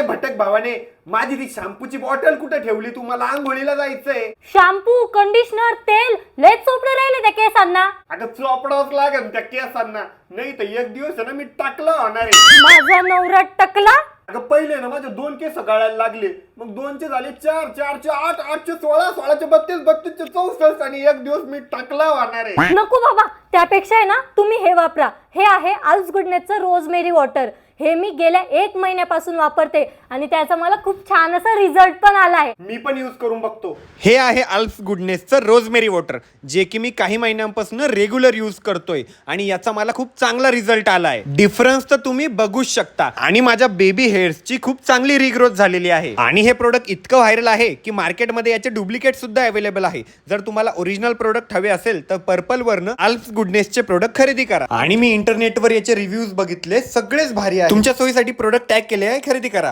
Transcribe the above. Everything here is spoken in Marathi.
भटक भावाने, माझी ती शॅम्पूची बॉटल कुठे ठेवली? तुम्हाला आंघोळीला जायचंय. शॅम्पू, कंडिशनर, तेल लेच चोपडे राहिले त्या केसांना. अगं चोपडावच लागेल त्या केसांना, नाही तर एक दिवस ना मी टाकला होणार आहे. माझा नवरा टकला. अगं पहिले ना माझे 2 केस गळायला लागले, मग 2चे झाले 4, 4चे 8, 8चे 16, 16चे 32, 32चे 64 आणि एक दिवस मी टाकला होणार आहे. नको बाबा, त्यापेक्षा आहे ना तुम्ही हे वापरा. हे आहे आल्स गुडनेसचं रोजमेरी वॉटर. हे मी गेल्या 1 महिन्यापासून वापरते आणि त्याचा मला खूप छान असा रिझल्ट पण आलाय. मी पण यूज करून बघतो. हे आहे आल्स गुडनेसचं रोजमेरी वॉटर, जे की मी काही महिन्यांपासून रेग्युलर यूज करतोय आणि याचा मला खूप चांगला रिझल्ट आलाय. डिफरन्स तर तुम्ही बघूच शकता. आणि माझ्या बेबी हेअर्सची खूप चांगली रिग्रोथ झालेली आहे. आणि हे प्रोडक्ट इतकं व्हायरल आहे की मार्केटमध्ये याचे डुप्लिकेट सुद्धा अवेलेबल आहे. जर तुम्हाला ओरिजिनल प्रोडक्ट हवे असेल तर पर्पल वरनं आल्स गुडनेसचे प्रोडक्ट खरेदी करा. आणि मी इंटरनेटवर याचे रिव्ह्यूज बघितले, सगळेच भारी आहे. तुमच्या सोयीसाठी प्रोडक्ट टॅग केले आहे, खरेदी करा.